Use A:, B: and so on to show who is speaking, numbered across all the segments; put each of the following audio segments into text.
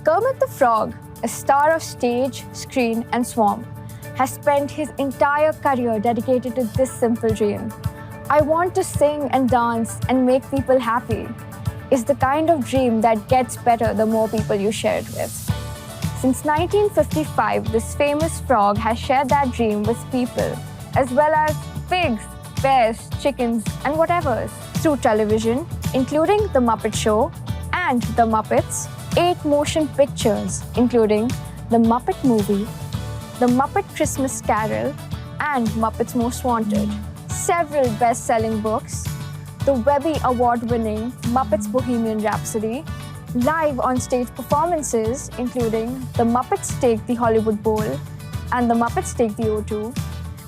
A: Kermit the Frog, a star of stage, screen, and swamp, has spent his entire career dedicated to this simple dream. I want to sing and dance and make people happy. It's the kind of dream that gets better the more people you share it with. Since 1955, this famous frog has shared that dream with people, as well as pigs, bears, chickens, and whatevers, through television, including The Muppet Show and The Muppets, 8 motion pictures, including The Muppet Movie, The Muppet Christmas Carol, and Muppets Most Wanted, several best-selling books, the Webby Award-winning Muppets Bohemian Rhapsody, live on-stage performances, including The Muppets Take the Hollywood Bowl and The Muppets Take the O2,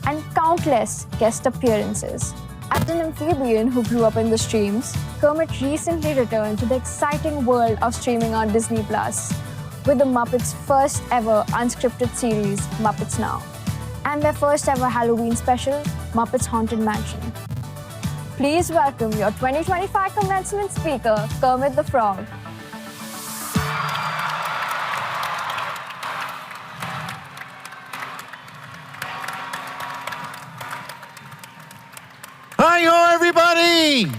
A: and countless guest appearances. As an amphibian who grew up in the streams, Kermit recently returned to the exciting world of streaming on Disney Plus with the Muppets' first ever unscripted series, Muppets Now, and their first ever Halloween special, Muppets Haunted Mansion. Please welcome your 2025 commencement speaker, Kermit the Frog.
B: Hi-yo, everybody!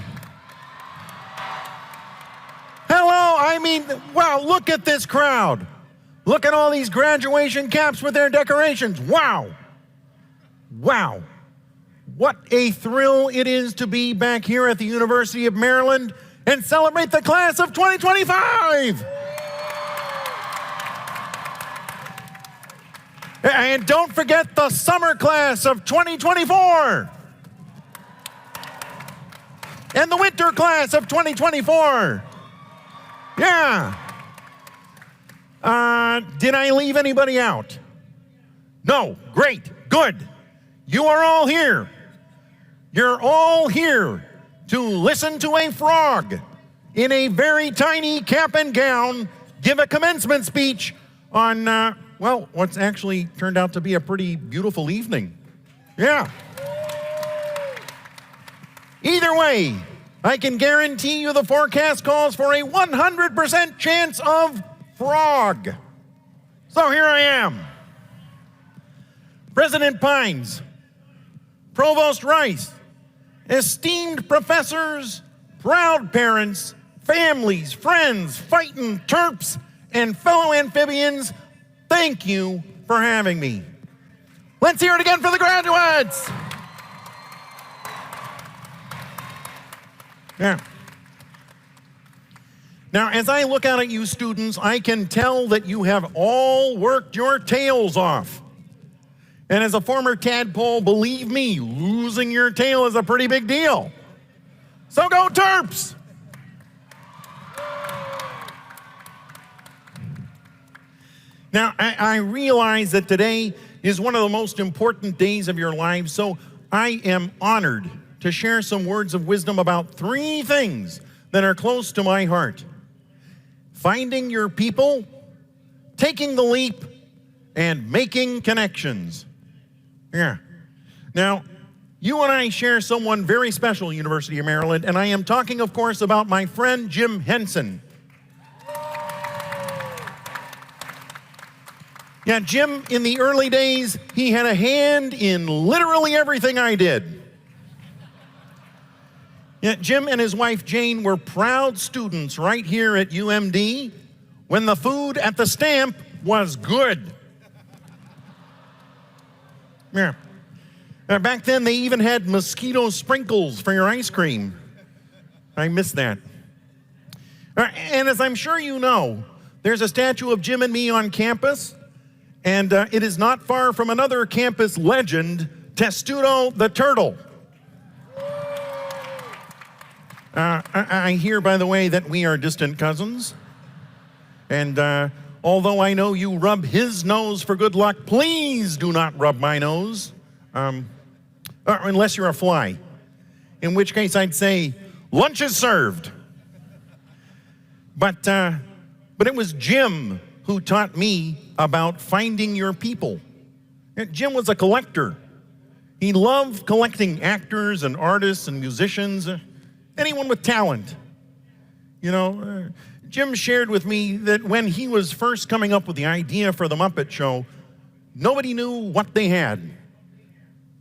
B: Hello, wow, look at this crowd. Look at all these graduation caps with their decorations. Wow. Wow. What a thrill it is to be back here at the University of Maryland and celebrate the class of 2025. And don't forget the summer class of 2024. And the winter class of 2024. Yeah. Did I leave anybody out? No. Great. Good. You are all here. You're all here to listen to a frog in a very tiny cap and gown give a commencement speech on, what's actually turned out to be a pretty beautiful evening. Yeah. Either way, I can guarantee you the forecast calls for a 100% chance of frog. So here I am. President Pines, Provost Rice, esteemed professors, proud parents, families, friends, fighting Terps, and fellow amphibians, thank you for having me. Let's hear it again for the graduates. Yeah. Now, as I look out at you students, I can tell that you have all worked your tails off. And as a former tadpole, believe me, losing your tail is a pretty big deal. So go Terps! Now, I realize that today is one of the most important days of your lives, so I am honored to share some words of wisdom about 3 things that are close to my heart: finding your people, taking the leap, and making connections. Yeah. Now, you and I share someone very special at University of Maryland, and I am talking, of course, about my friend Jim Henson. Yeah, Jim, in the early days, he had a hand in literally everything I did. Yeah, Jim and his wife Jane were proud students right here at UMD when the food at the Stamp was good. Yeah. Back then, they even had mosquito sprinkles for your ice cream. I miss that. And as I'm sure you know, there's a statue of Jim and me on campus, and it is not far from another campus legend, Testudo the Turtle. I hear, by the way, that we are distant cousins. And although I know you rub his nose for good luck, please do not rub my nose. Unless you're a fly. In which case I'd say, lunch is served. But it was Jim who taught me about finding your people. Jim was a collector. He loved collecting actors and artists and musicians, anyone with talent. You know, Jim shared with me that when he was first coming up with the idea for the Muppet Show, nobody knew what they had.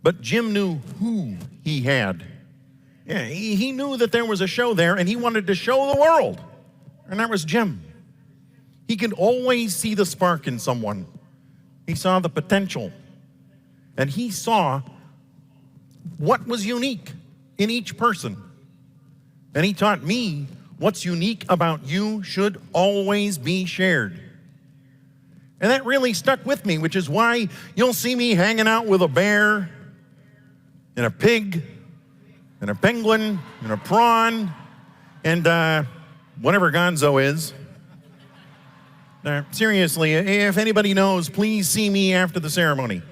B: But Jim knew who he had. Yeah, he knew that there was a show there, and he wanted to show the world. And that was Jim. He could always see the spark in someone. He saw the potential. And he saw what was unique in each person. And he taught me what's unique about you should always be shared. And that really stuck with me, which is why you'll see me hanging out with a bear and a pig and a penguin and a prawn and whatever Gonzo is. Seriously, if anybody knows, please see me after the ceremony.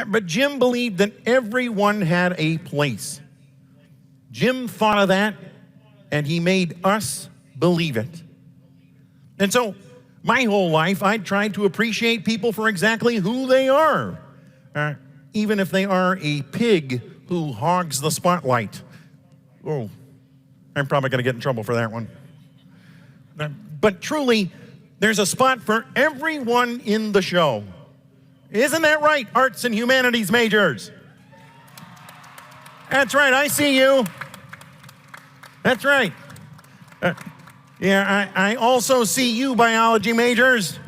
B: But Jim believed that everyone had a place. Jim thought of that, and he made us believe it. And so, my whole life, I tried to appreciate people for exactly who they are, even if they are a pig who hogs the spotlight. Oh, I'm probably going to get in trouble for that one. But truly, there's a spot for everyone in the show. Isn't that right, arts and humanities majors? That's right, I see you. That's right. I also see you, biology majors.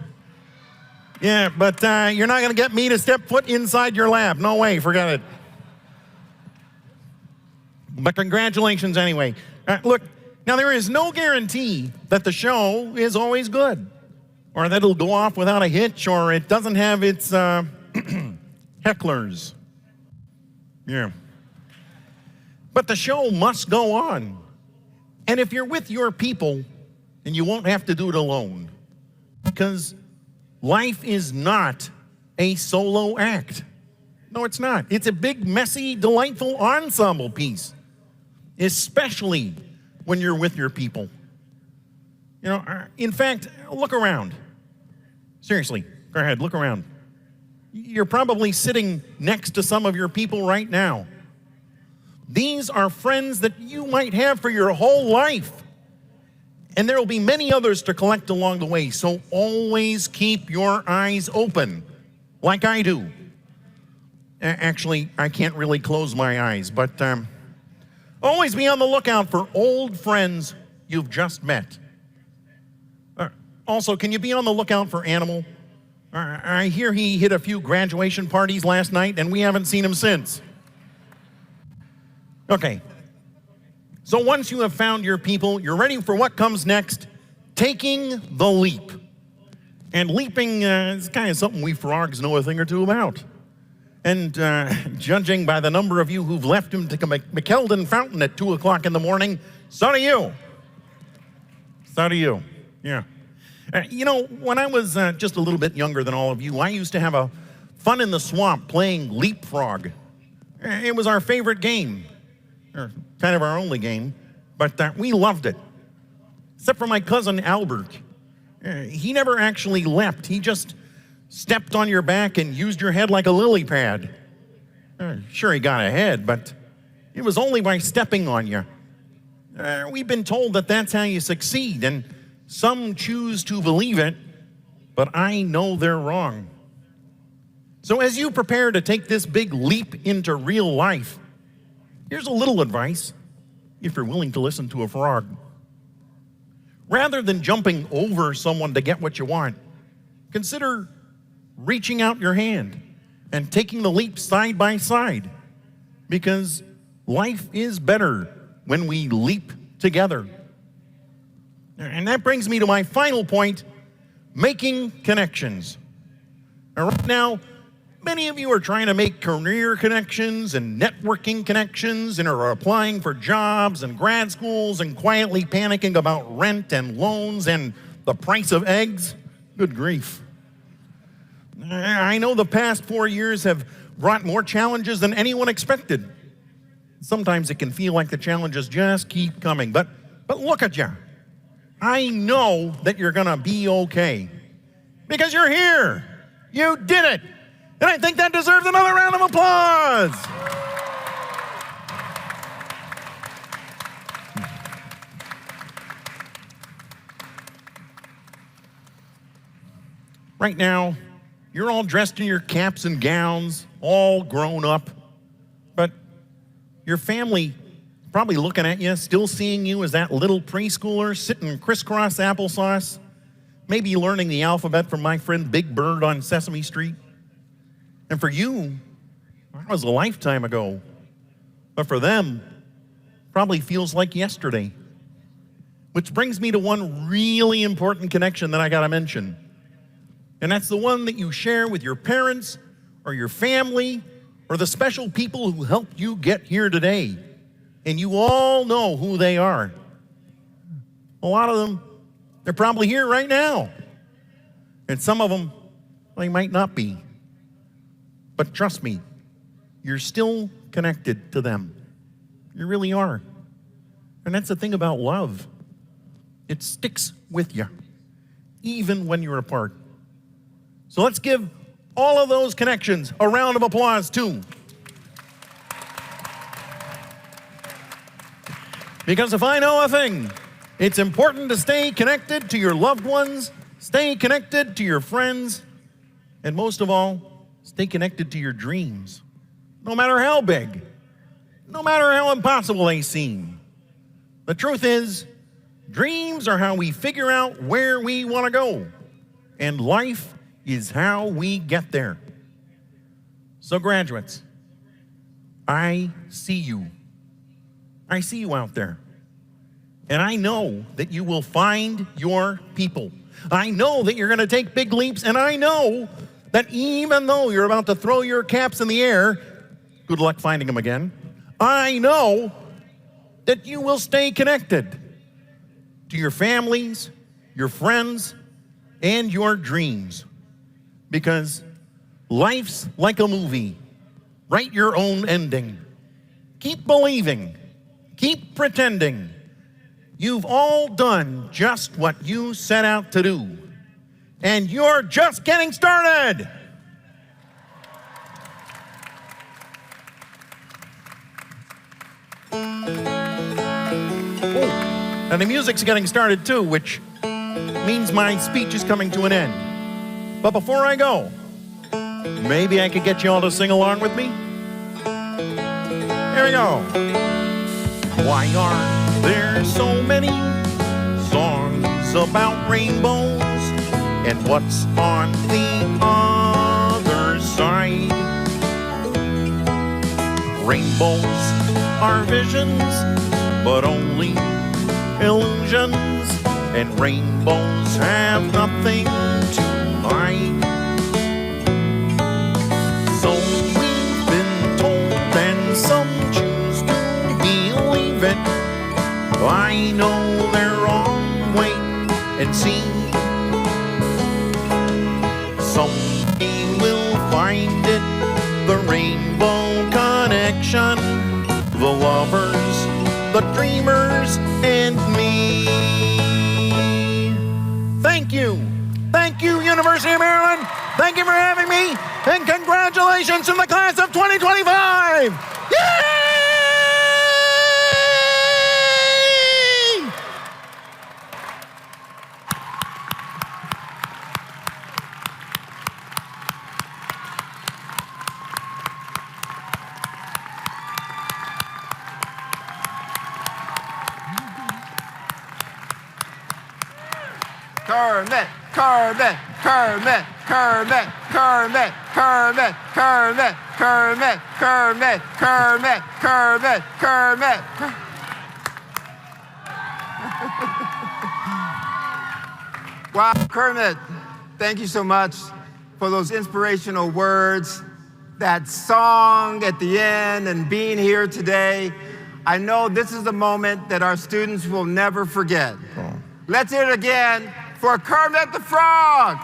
B: Yeah, but you're not going to get me to step foot inside your lab. No way, forget it. But congratulations anyway. Look, now there is no guarantee that the show is always good, or that it'll go off without a hitch, or it doesn't have its hecklers. Yeah. But the show must go on. And if you're with your people, then you won't have to do it alone. Because life is not a solo act. No, it's not. It's a big, messy, delightful ensemble piece. Especially when you're with your people. You know, in fact, look around. Seriously, go ahead, look around. You're probably sitting next to some of your people right now. These are friends that you might have for your whole life. And there will be many others to collect along the way, so always keep your eyes open, like I do. Actually, I can't really close my eyes, but always be on the lookout for old friends you've just met. Also, can you be on the lookout for Animal? I hear he hit a few graduation parties last night, and we haven't seen him since. Okay. So once you have found your people, you're ready for what comes next, taking the leap. And leaping is kind of something we frogs know a thing or two about. And judging by the number of you who've left him to McKeldin Fountain at 2 o'clock in the morning, so do you. So do you, yeah. You know, when I was just a little bit younger than all of you, I used to have a fun in the swamp playing leapfrog. It was our favorite game, or kind of our only game, but we loved it. Except for my cousin Albert. He never actually leapt. He just stepped on your back and used your head like a lily pad. Sure, he got ahead, but it was only by stepping on you. We've been told that that's how you succeed, and some choose to believe it, but I know they're wrong. So as you prepare to take this big leap into real life, here's a little advice, if you're willing to listen to a frog. Rather than jumping over someone to get what you want, consider reaching out your hand and taking the leap side by side, because life is better when we leap together. And that brings me to my final point, making connections. Right now, many of you are trying to make career connections and networking connections and are applying for jobs and grad schools and quietly panicking about rent and loans and the price of eggs. Good grief. I know the past 4 years have brought more challenges than anyone expected. Sometimes it can feel like the challenges just keep coming, but look at you. I know that you're gonna be okay because you're here. You did it. And I think that deserves another round of applause. Right now, you're all dressed in your caps and gowns, all grown up, but your family probably looking at you, still seeing you as that little preschooler sitting crisscross applesauce, maybe learning the alphabet from my friend Big Bird on Sesame Street. And for you, that was a lifetime ago. But for them, probably feels like yesterday. Which brings me to one really important connection that I gotta mention. And that's the one that you share with your parents or your family or the special people who helped you get here today. And you all know who they are. A lot of them, they're probably here right now. And some of them, they might not be. But trust me, you're still connected to them. You really are. And that's the thing about love. It sticks with you, even when you're apart. So let's give all of those connections a round of applause too. Because if I know a thing, it's important to stay connected to your loved ones, stay connected to your friends, and most of all, stay connected to your dreams. No matter how big, no matter how impossible they seem. The truth is, dreams are how we figure out where we want to go, and life is how we get there. So graduates, I see you. I see you out there. And I know that you will find your people. I know that you're going to take big leaps, and I know that even though you're about to throw your caps in the air, good luck finding them again, I know that you will stay connected to your families, your friends, and your dreams. Because life's like a movie. Write your own ending. Keep believing. Keep pretending. You've all done just what you set out to do. And you're just getting started. Oh, and the music's getting started too, which means my speech is coming to an end. But before I go, maybe I could get you all to sing along with me? Here we go. Why are there so many songs about rainbows? And what's on the other side? Rainbows are visions, but only illusions. And rainbows have nothing to hide. So we've been told, and some choose to believe it. I know they're wrong, wait and see. Someday we'll find it, the rainbow connection, the lovers, the dreamers, and me. Thank you. Thank you, University of Maryland. Thank you for having me, and congratulations to the class of 2025. Yay!
C: Kermit, Kermit, Kermit, Kermit, Kermit, Kermit, Kermit, Kermit, Kermit, Kermit, Kermit, Kermit. Wow, Kermit, thank you so much for those inspirational words, that song at the end, and being here today. I know this is a moment that our students will never forget. Let's hear it again for Kermit the Frog.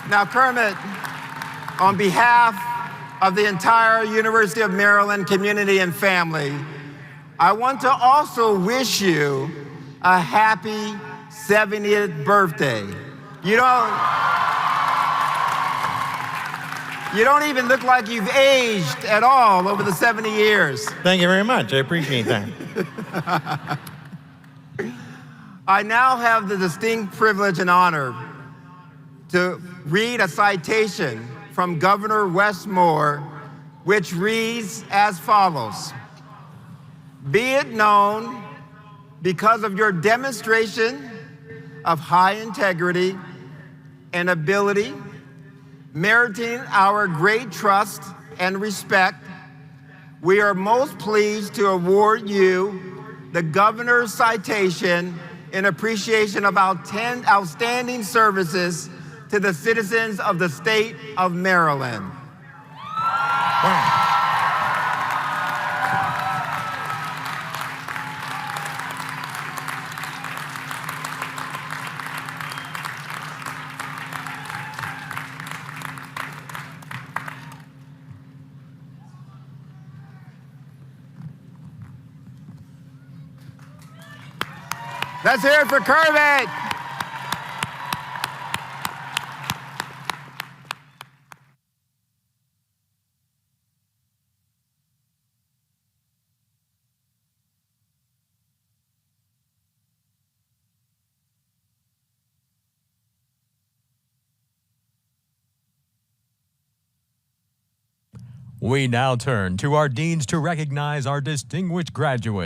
C: Now, Kermit, on behalf of the entire University of Maryland community and family, I want to also wish you a happy 70th birthday. You don't even look like you've aged at all over the 70 years.
B: Thank you very much. I appreciate that.
C: I now have the distinct privilege and honor to read a citation from Governor Westmore, which reads as follows: "Be it known, because of your demonstration of high integrity and ability, meriting our great trust and respect, we are most pleased to award you the Governor's Citation in appreciation of outstanding services to the citizens of the state of Maryland."
B: Wow.
C: Let's hear it for Kermit.
D: We now turn to our deans to recognize our distinguished graduates.